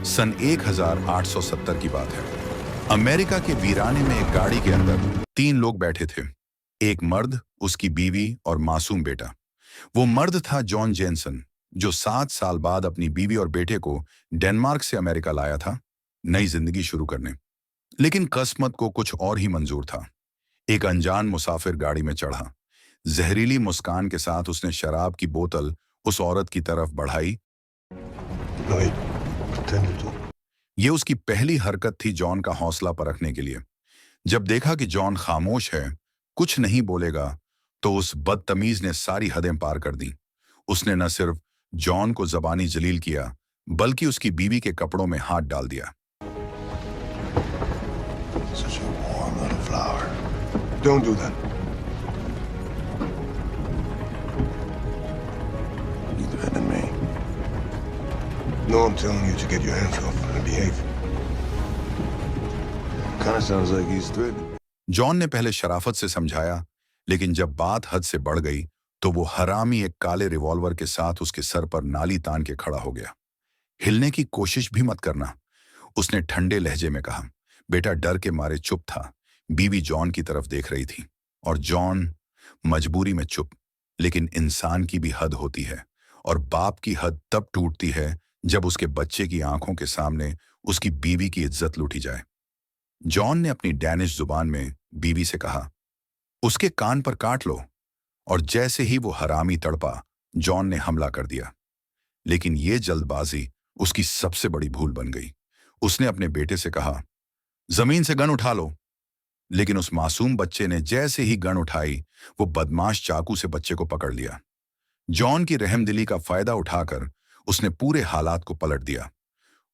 सन 1870 की बात है। अमेरिका के वीराने में एक गाड़ी के अंदर 3 लोग बैठे थे। एक मर्द, उसकी बीवी और मासूम बेटा। वो मर्द था जॉन जेनसन, जो 7 साल बाद अपनी बीवी और बेटे को डेनमार्क से अमेरिका लाया था, नई जिंदगी शुरू करने। लेकिन किस्मत को कुछ और ही मंजूर था। एक अनजान मुसाफिर गाड़ी में चढ़ा। जहरीली मुस्कान के साथ उसने शराब की बोतल उस औरत की तरफ बढ़ाई। No, he pretended to. ये उसकी पहली हरकत थी जॉन का हौसला परखने के लिए। जब देखा कि जॉन खामोश है, कुछ नहीं बोलेगा, तो उस बदतमीज ने सारी हदें पार कर दी। उसने न सिर्फ जॉन को जबानी जलील किया, बल्कि उसकी बीवी के कपड़ों में हाथ डाल दिया। Such a warm little flower. Don't do that. You threatening me? No, I'm telling you to get your hands off and behave. Kind of sounds like he's threatening. John ने पहले शराफत से समझाया, लेकिन जब बात हद से बढ़ गई तो वो हरामी एक काले रिवॉल्वर के साथ उसके सर पर नाली तान के खड़ा हो गया। हिलने की कोशिश भी मत करना, उसने ठंडे लहजे में कहा। बेटा डर के मारे चुप था। बीवी जॉन की तरफ देख रही थी और जॉन मजबूरी में चुप। लेकिन इंसान की भी हद होती है, और बाप की हद तब टूटती है जब उसके बच्चे की आंखों के सामने उसकी बीवी की इज्जत लूटी जाए। जॉन ने अपनी डैनिश जुबान में बीवी से कहा, उसके कान पर काट लो। और जैसे ही वो हरामी तड़पा, जॉन ने हमला कर दिया। लेकिन ये जल्दबाजी उसकी सबसे बड़ी भूल बन गई। उसने अपने बेटे से कहा, जमीन से गन उठा लो। लेकिन उस मासूम बच्चे ने जैसे ही गन उठाई, वो बदमाश चाकू से बच्चे को पकड़ लिया। जॉन की रहमदिली का फायदा उठाकर उसने पूरे हालात को पलट दिया।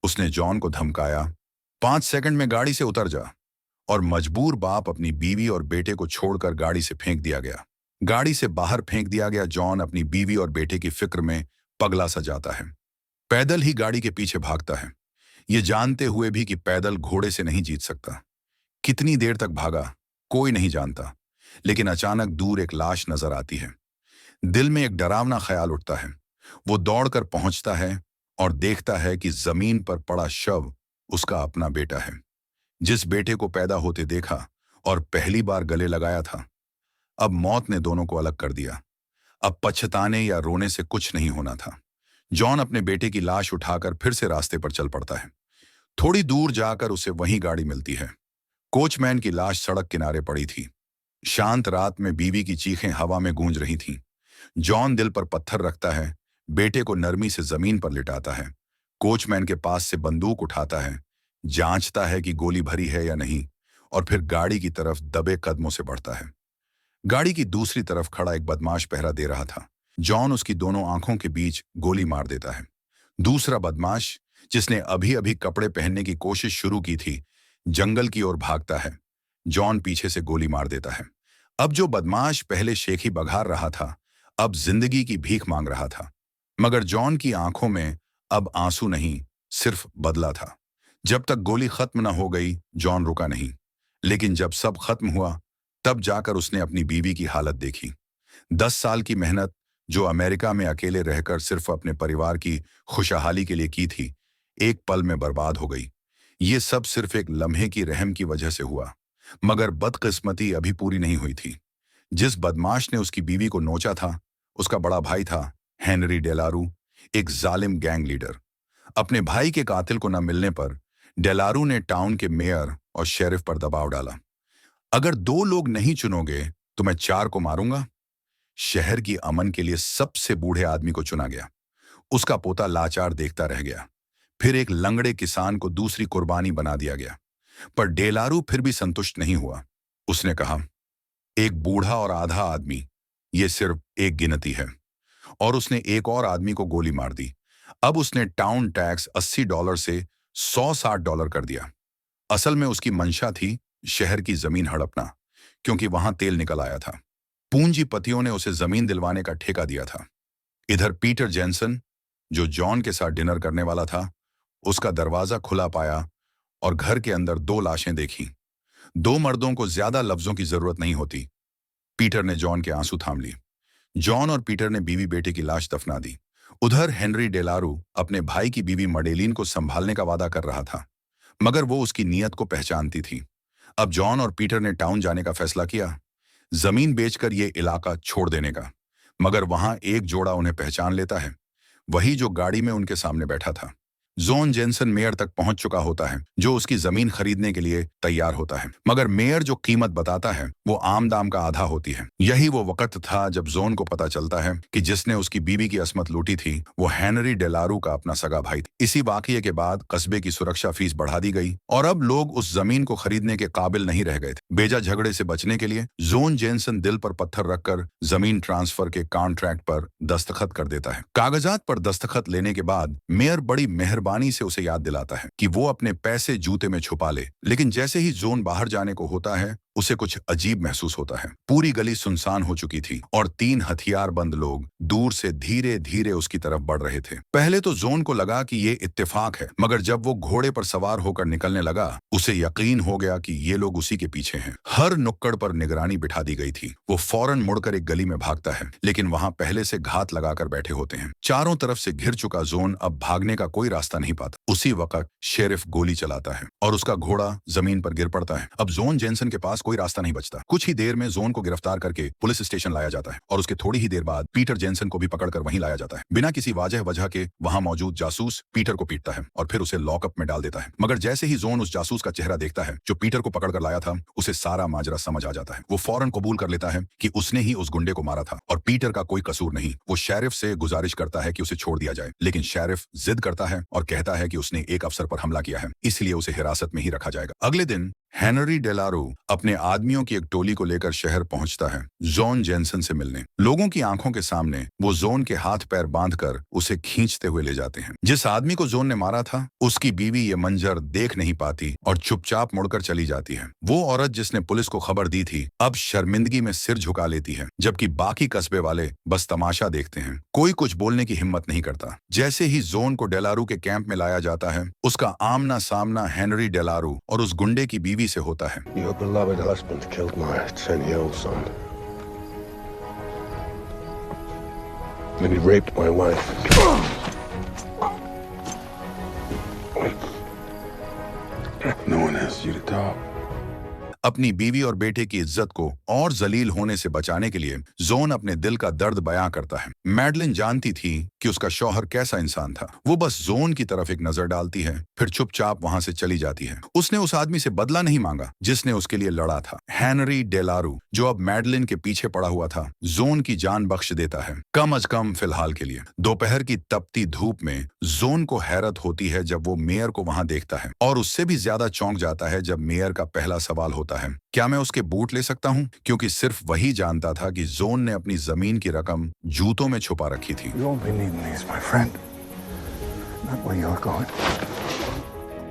उसने जॉन को धमकाया, 5 सेकंड में गाड़ी से उतर जा। और मजबूर बाप अपनी बीवी और बेटे को छोड़कर गाड़ी से फेंक दिया गया। गाड़ी से बाहर फेंक दिया गया जॉन अपनी बीवी और बेटे की फिक्र में पगला सा जाता है। पैदल ही गाड़ी के पीछे भागता है, ये जानते हुए भी कि पैदल घोड़े से नहीं जीत सकता। कितनी देर तक भागा, कोई नहीं जानता। लेकिन अचानक दूर एक लाश नजर आती है। दिल में एक डरावना ख्याल उठता है। वो दौड़कर पहुंचता है और देखता है कि जमीन पर पड़ा शव उसका अपना बेटा है, जिस बेटे को पैदा होते देखा और पहली बार गले लगाया था। अब मौत ने दोनों को अलग कर दिया। अब पछताने या रोने से कुछ नहीं होना था। जॉन अपने बेटे की लाश उठाकर फिर से रास्ते पर चल पड़ता है। थोड़ी दूर जाकर उसे वही गाड़ी मिलती है। कोचमैन की लाश सड़क किनारे पड़ी थी। शांत रात में बीवी की चीखें हवा में गूंज रही थीं। जॉन दिल पर पत्थर रखता है, बेटे को नरमी से जमीन पर लिटाता है। कोचमैन के पास से बंदूक उठाता है, जांचता है कि गोली भरी है या नहीं, और फिर गाड़ी की तरफ दबे कदमों से बढ़ता है। गाड़ी की दूसरी तरफ खड़ा एक बदमाश पहरा दे रहा था। जॉन उसकी दोनों आंखों के बीच गोली मार देता है। दूसरा बदमाश, जिसने अभी अभी कपड़े पहनने की कोशिश शुरू की थी, जंगल की ओर भागता है। जॉन पीछे से गोली मार देता है। अब जो बदमाश पहले शेखी बघार रहा था, अब जिंदगी की भीख मांग रहा था। मगर जॉन की आंखों में अब आंसू नहीं, सिर्फ बदला था। जब तक गोली खत्म न हो गई, जॉन रुका नहीं। लेकिन जब सब खत्म हुआ, तब जाकर उसने अपनी बीवी की हालत देखी। 10 साल की मेहनत, जो अमेरिका में अकेले रहकर सिर्फ अपने परिवार की खुशहाली के लिए की थी, एक पल में बर्बाद हो गई। ये सब सिर्फ एक लम्हे की रहम की वजह से हुआ। मगर बदकिस्मती अभी पूरी नहीं हुई थी। जिस बदमाश ने उसकी बीवी को नोचा था, उसका बड़ा भाई था हेनरी डेलारू, एक जालिम गैंग लीडर। अपने भाई के कातिल को न मिलने पर डेलारू ने टाउन के मेयर और शेरिफ पर दबाव डाला। अगर 2 लोग नहीं चुनोगे तो मैं 4 को मारूंगा। शहर की अमन के लिए सबसे बूढ़े आदमी को चुना गया। उसका पोता लाचार देखता रह गया। फिर एक लंगड़े किसान को दूसरी कुर्बानी बना दिया गया। पर डेलारू फिर भी संतुष्ट नहीं हुआ। उसने कहा, एक बूढ़ा और आधा आदमी, ये सिर्फ एक गिनती है। और उसने एक और आदमी को गोली मार दी। अब उसने टाउन टैक्स $80 से $160 कर दिया। असल में उसकी मंशा थी शहर की जमीन हड़पना, क्योंकि वहां तेल निकल आया था। पूंजीपतियों ने उसे जमीन दिलवाने का ठेका दिया था। इधर पीटर जेनसन, जो जॉन के साथ डिनर करने वाला था, उसका दरवाजा खुला पाया और घर के अंदर 2 लाशें देखी। 2 मर्दों को ज्यादा लफ्जों की जरूरत नहीं होती। पीटर ने जॉन के आंसू थाम लिए। जॉन और पीटर ने बीवी बेटे की लाश दफना दी। उधर हेनरी डेलारू अपने भाई की बीवी मडेलिन को संभालने का वादा कर रहा था, मगर वो उसकी नीयत को पहचानती थी। अब जॉन और पीटर ने टाउन जाने का फैसला किया, जमीन बेचकर ये इलाका छोड़ देने का। मगर वहां एक जोड़ा उन्हें पहचान लेता है, वही जो गाड़ी में उनके सामने बैठा था। जॉन जेनसन मेयर तक पहुंच चुका होता है, जो उसकी जमीन खरीदने के लिए तैयार होता है, मगर मेयर जो कीमत बताता है वो आम दाम का आधा होती है। यही वो वक्त था जब जॉन को पता चलता है कि जिसने उसकी बीवी की असमत लूटी थी वो हेनरी डेलारू का अपना सगा भाई था। इसी वाकये के बाद कस्बे की सुरक्षा फीस बढ़ा दी गई और अब लोग उस जमीन को खरीदने के काबिल नहीं रह गए थे। बेजा झगड़े से बचने के लिए जॉन जेनसन दिल पर पत्थर रखकर जमीन ट्रांसफर के कॉन्ट्रैक्ट पर दस्तखत कर देता है। कागजात पर दस्तखत लेने के बाद मेयर बड़ी मेहरबानी से उसे याद दिलाता है कि वो अपने पैसे जूते में छुपा ले, लेकिन जैसे ही जॉन बाहर जाने को होता है उसे कुछ अजीब महसूस होता है। पूरी गली सुनसान हो चुकी थी और 3 हथियारबंद लोग दूर से धीरे धीरे उसकी तरफ बढ़ रहे थे। पहले तो जॉन को लगा कि ये इत्तेफाक है, मगर जब वो घोड़े पर सवार होकर निकलने लगा उसे यकीन हो गया कि ये लोग उसी के पीछे हैं। हर नुक्कड़ पर निगरानी बिठा दी गई थी। वो फौरन मुड़कर एक गली में भागता है, लेकिन वहां पहले से घात लगाकर बैठे होते हैं। चारों तरफ से घिर चुका जॉन अब भागने का कोई रास्ता नहीं पाता। उसी वक्त शेरिफ गोली चलाता है और उसका घोड़ा जमीन पर गिर पड़ता है। अब जॉन जेनसन के पास कोई रास्ता नहीं बचता। कुछ ही देर में जॉन को गिरफ्तार करके पुलिस स्टेशन लाया जाता है और उसके थोड़ी ही देर बाद पीटर जेनसन को भी पकड़कर वहीं लाया जाता है। बिना किसी वजह के वहां मौजूद जासूस पीटर को पीटता है और फिर उसे लॉकअप में डाल देता है। मगर जैसे ही जॉन उस जासूस का चेहरा देखता है जो पीटर को पकड़कर लाया था, उसे सारा माजरा समझ आ जाता है। वो फौरन कबूल कर लेता है कि उसने ही उस गुंडे को मारा था और पीटर का कोई कसूर नहीं। वो शेरिफ से गुजारिश करता है कि उसे छोड़ दिया जाए, लेकिन शेरिफ जिद करता है और कहता है कि उसने एक अफसर पर हमला किया है, इसलिए उसे हिरासत में ही रखा जाएगा। अगले दिन हेनरी डेलारू अपने आदमियों की एक टोली को लेकर शहर पहुंचता है जॉन जेनसन से मिलने। लोगों की आंखों के सामने वो जॉन के हाथ पैर बांधकर उसे खींचते हुए ले जाते हैं। जिस आदमी को जॉन ने मारा था उसकी बीवी ये मंजर देख नहीं पाती और चुपचाप मुड़कर चली जाती है। वो औरत जिसने पुलिस को खबर दी थी अब शर्मिंदगी में सिर झुका लेती है, जबकि बाकी कस्बे वाले बस तमाशा देखते हैं। कोई कुछ बोलने की हिम्मत नहीं करता। जैसे ही जॉन को डेलारू के कैंप में लाया जाता है, उसका आमना सामना हेनरी डेलारू और उस गुंडे की बीवी से होता है। Your beloved husband killed my 10-year-old son. Then he raped my wife. No one asked you to talk. अपनी बीवी और बेटे की इज्जत को और जलील होने से बचाने के लिए जॉन अपने दिल का दर्द बयां करता है। मैडलिन जानती थी कि उसका शौहर कैसा इंसान था। वो बस जॉन की तरफ एक नजर डालती है, फिर चुपचाप वहां से चली जाती है। उसने उस आदमी से बदला नहीं मांगा जिसने उसके लिए लड़ा था। हेनरी डेलारू, जो अब मैडलिन के पीछे पड़ा हुआ था, जॉन की जान बख्श देता है, कम अज कम फिलहाल के लिए। दोपहर की तपती धूप में जॉन को हैरत होती है जब वो मेयर को वहां देखता है, और उससे भी ज्यादा चौंक जाता है जब मेयर का पहला सवाल होता है, क्या मैं उसके बूट ले सकता हूं? क्योंकि सिर्फ वही जानता था कि जॉन ने अपनी जमीन की रकम जूतों में छुपा रखी थी। You won't be needing these, my friend. Not where you're going.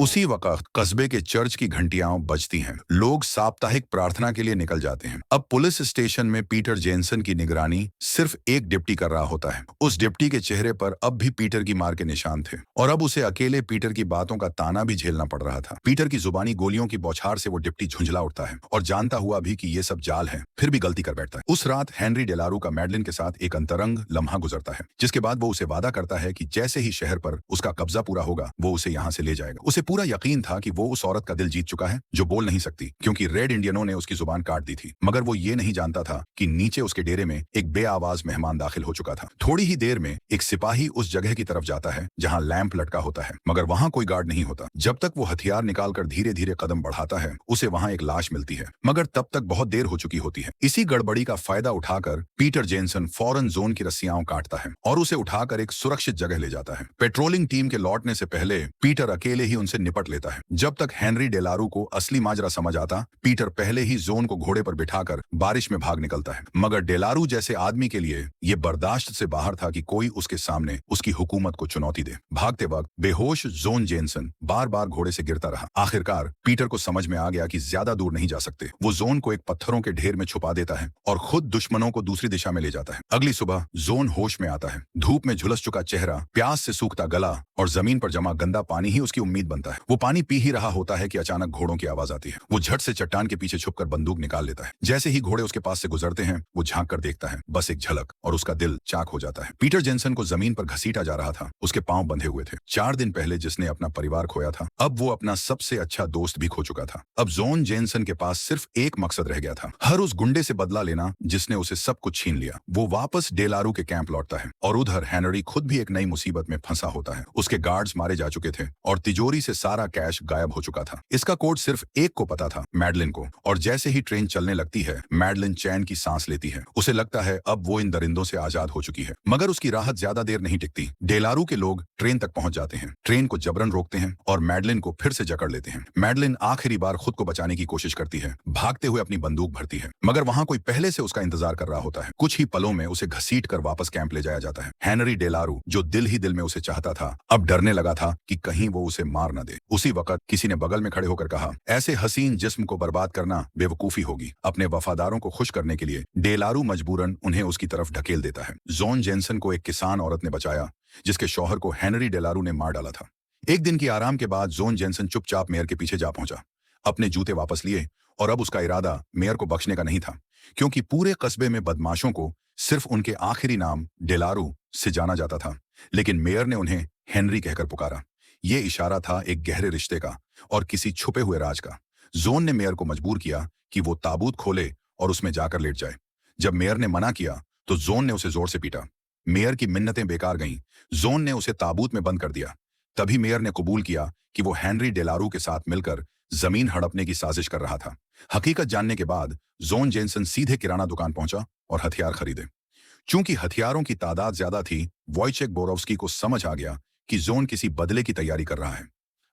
उसी वक्त कस्बे के चर्च की घंटियां बजती हैं। लोग साप्ताहिक प्रार्थना के लिए निकल जाते हैं। अब पुलिस स्टेशन में पीटर जेनसन की निगरानी सिर्फ एक डिप्टी कर रहा होता है। उस डिप्टी के चेहरे पर अब भी पीटर की मार के निशान थे और अब उसे अकेले पीटर की बातों का ताना भी झेलना पड़ रहा था। पीटर की जुबानी गोलियों की बौछार से वो डिप्टी झुंझला उठता है और जानता हुआ भी कि ये सब जाल है, फिर भी गलती कर बैठता है। उस रात हेनरी डेलारू का मैडलिन के साथ एक अंतरंग लम्हा गुजरता है, जिसके बाद वो उसे वादा करता है कि जैसे ही शहर पर उसका कब्जा पूरा होगा वो उसे यहाँ से ले जाएगा। उसे पूरा यकीन था कि वो उस औरत का दिल जीत चुका है जो बोल नहीं सकती, क्योंकि रेड इंडियनों ने उसकी जुबान काट दी थी। मगर वो ये नहीं जानता था कि नीचे उसके डेरे में एक बेआवाज मेहमान दाखिल हो चुका था। थोड़ी ही देर में एक सिपाही उस जगह की तरफ जाता है जहां लैंप लटका होता है, मगर वहां कोई गार्ड नहीं होता। जब तक वो हथियार निकालकर धीरे धीरे कदम बढ़ाता है, उसे वहां एक लाश मिलती है, मगर तब तक बहुत देर हो चुकी होती है। इसी गड़बड़ी का फायदा उठाकर पीटर जेनसन फौरन जोन की रस्सियां काटता है और उसे उठाकर एक सुरक्षित जगह ले जाता है। पेट्रोलिंग टीम के लौटने से पहले पीटर अकेले ही उनसे निपट लेता है। जब तक हेनरी डेलारू को असली माजरा समझ आता, पीटर पहले ही जोन को घोड़े पर बिठाकर बारिश में भाग निकलता है। मगर डेलारू जैसे आदमी के लिए ये बर्दाश्त से बाहर था कि कोई उसके सामने उसकी हुकूमत को चुनौती दे। भागते वक्त बेहोश जोन जेनसन बार बार घोड़े से गिरता रहा। आखिरकार पीटर को समझ में आ गया कि ज्यादा दूर नहीं जा सकते। वो जोन को एक पत्थरों के ढेर में छुपा देता है और खुद दुश्मनों को दूसरी दिशा में ले जाता है। अगली सुबह जोन होश में आता है। धूप में झुलस चुका चेहरा, प्यास से सूखता गला और जमीन पर जमा गंदा पानी ही उसकी उम्मीद बनता है। चलता है। वो पानी पी ही रहा होता है कि अचानक घोड़ों की आवाज आती है। वो झट से चट्टान के पीछे छुपकर बंदूक निकाल लेता है। जैसे ही घोड़े उसके पास से गुजरते हैं, वो झांक कर देखता है, बस एक झलक, और उसका दिल चाक हो जाता है। पीटर जेनसन को जमीन पर घसीटा जा रहा था। उसके पांव बंधे हुए थे। 4 दिन पहले जिसने अपना परिवार खोया था, अब वो अपना सबसे अच्छा दोस्त भी खो चुका था। अब जोन जेनसन के पास सिर्फ एक मकसद रह गया था, हर उस गुंडे से बदला लेना जिसने उसे सब कुछ छीन लिया। वो वापस डेलारू के कैंप लौटता है और उधर हेनरी खुद भी एक नई मुसीबत में फंसा होता है। उसके गार्ड्स मारे जा चुके थे और तिजोरी से सारा कैश गायब हो चुका था। इसका कोड सिर्फ एक को पता था, मैडलिन को। और जैसे ही ट्रेन चलने लगती है, मैडलिन चैन की सांस लेती है। उसे लगता है अब वो इन दरिंदों से आजाद हो चुकी है। मगर उसकी राहत ज्यादा देर नहीं टिकती। डेलारू के लोग ट्रेन तक पहुंच जाते हैं, ट्रेन को जबरन रोकते हैं और मैडलिन को फिर से जकड़ लेते हैं। मैडलिन आखिरी बार खुद को बचाने की कोशिश करती है, भागते हुए अपनी बंदूक भरती है, मगर वहां कोई पहले से उसका इंतजार कर रहा होता है। कुछ ही पलों में उसे घसीट कर वापस कैंप ले जाया जाता है। हेनरी डेलारू, जो दिल ही दिल में उसे चाहता था, अब डरने लगा था कि कहीं वो उसे मार न दे। उसी वक्त किसी ने बगल में खड़े होकर कहा, ऐसे हसीन जिस्म को बर्बाद करना बेवकूफी होगी। अपने वफादारों को खुश करने के लिए डेलारू मजबूरन उन्हें उसकी तरफ ढकेल देता है। जोन जेनसन को एक किसान औरत ने बचाया, जिसके शौहर को हेनरी डेलारू ने मार डाला था। एक दिन की आराम के बाद जोन जेनसन चुपचाप मेयर के पीछे जा पहुंचा, अपने जूते वापस लिए, और अब उसका इरादा मेयर को बख्शने का नहीं था, क्योंकि पूरे कस्बे में बदमाशों को सिर्फ उनके आखिरी नाम डेलारू से जाना जाता था। लेकिन मेयर ने उन्हें हेनरी कहकर पुकारा। यह इशारा था एक गहरे रिश्ते का और किसी छुपे हुए राज का। जोन ने मेयर को मजबूर किया कि वो ताबूत खोले और उसमें जाकर लेट जाए। जब मेयर ने मना किया तो जोन ने उसे जोर से पीटा। मेयर की मिन्नतें बेकार गईं। जोन ने उसे ताबूत में बंद कर दिया। तभी मेयर ने कबूल किया कि वो हेनरी डेलारू के साथ मिलकर जमीन हड़पने की साजिश कर रहा था। हकीकत जानने के बाद जोन जेनसन सीधे किराना दुकान पहुंचा और हथियार खरीदे। चूंकि हथियारों की तादाद ज्यादा थी, वॉयचेक बोरोव्स्की को समझ आ गया कि जोन किसी बदले की तैयारी कर रहा है।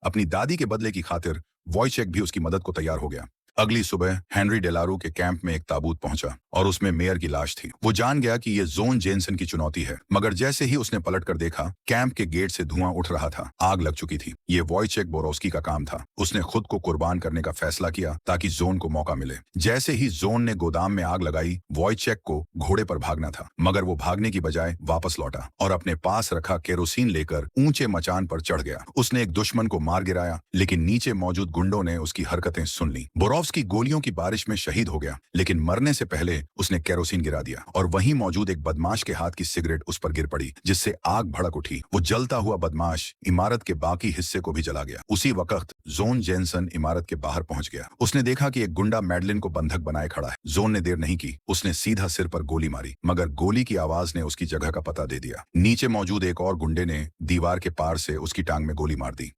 अपनी दादी के बदले की खातिर वॉयचेक भी उसकी मदद को तैयार हो गया। अगली सुबह हेनरी डेलारू के कैंप में एक ताबूत पहुंचा और उसमें मेयर की लाश थी। वो जान गया कि ये जोन जेनसन की चुनौती है, मगर जैसे ही उसने पलट कर देखा, कैंप के गेट से धुआं उठ रहा था, आग लग चुकी थी। ये वॉयचेक बोरोव्स्की का काम था। उसने खुद को कुर्बान करने का फैसला किया ताकि जोन को मौका मिले। जैसे ही जोन ने गोदाम में आग लगाई, वॉयचेक को घोड़े पर भागना था, मगर वो भागने की बजाय वापस लौटा और अपने पास रखा केरोसिन लेकर ऊंचे मचान पर चढ़ गया। उसने एक दुश्मन को मार गिराया, लेकिन नीचे मौजूद गुंडों ने उसकी हरकतें सुन ली। बोरोव्स्की गोलियों की बारिश में शहीद हो गया, लेकिन मरने से पहले उसने केरोसिन गिरा दिया और वहीं मौजूद एक बदमाश के हाथ की सिगरेट उस पर गिर पड़ी, जिससे आग भड़क उठी। वो जलता हुआ बदमाश इमारत के बाकी हिस्से को भी जला गया। उसी वक्त जोन जेनसन इमारत के बाहर पहुंच गया। उसने देखा कि एक गुंडा मैडलिन को बंधक बनाए खड़ा है। जोन ने देर नहीं की, उसने सीधा सिर पर गोली मारी, मगर गोली की आवाज ने उसकी जगह का पता दे दिया। नीचे मौजूद एक और गुंडे ने दीवार के पार से उसकी टांग में गोली मार दी।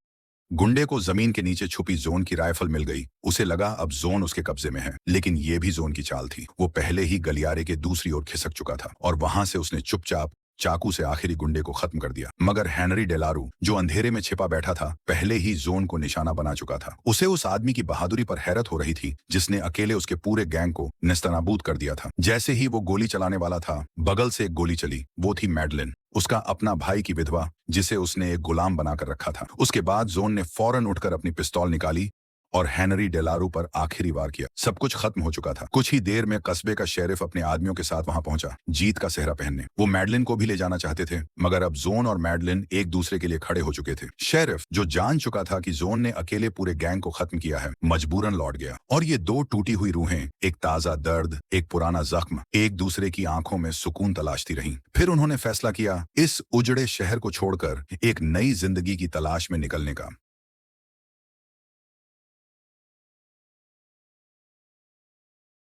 गुंडे को जमीन के नीचे छुपी जोन की राइफल मिल गई। उसे लगा अब जोन उसके कब्जे में है, लेकिन यह भी जोन की चाल थी। वो पहले ही गलियारे के दूसरी ओर खिसक चुका था और वहां से उसने चुपचाप चाकू से आखिरी गुंडे को खत्म कर दिया। मगर हेनरी डेलारू, जो अंधेरे में छिपा बैठा था, पहले ही जोन को निशाना बना चुका था। उसे उस आदमी की बहादुरी पर हैरत हो रही थी जिसने अकेले उसके पूरे गैंग को नेस्तनाबूद कर दिया था। जैसे ही वो गोली चलाने वाला था, बगल से एक गोली चली। वो थी मैडलिन, उसका अपना भाई की विधवा, जिसे उसने एक गुलाम बनाकर रखा था। उसके बाद जोन ने फौरन उठकर अपनी पिस्तौल निकाली और हेनरी डेलारू पर आखिरी वार किया। सब कुछ खत्म हो चुका था। कुछ ही देर में कस्बे का शेरिफ अपने आदमियों के साथ वहां पहुंचा, जीत का सेहरा पहनने। वो मैडलिन को भी ले जाना चाहते थे, मगर अब जोन और मैडलिन एक दूसरे के लिए खड़े हो चुके थे। शेरिफ, जो जान चुका था कि जोन ने अकेले पूरे गैंग को खत्म किया है, मजबूरन लौट गया। और ये दो टूटी हुई रूहें, एक ताजा दर्द, एक पुराना जख्म, एक दूसरे की आंखों में सुकून तलाशती रहीं। फिर उन्होंने फैसला किया इस उजड़े शहर को छोड़कर एक नई जिंदगी की तलाश में निकलने का।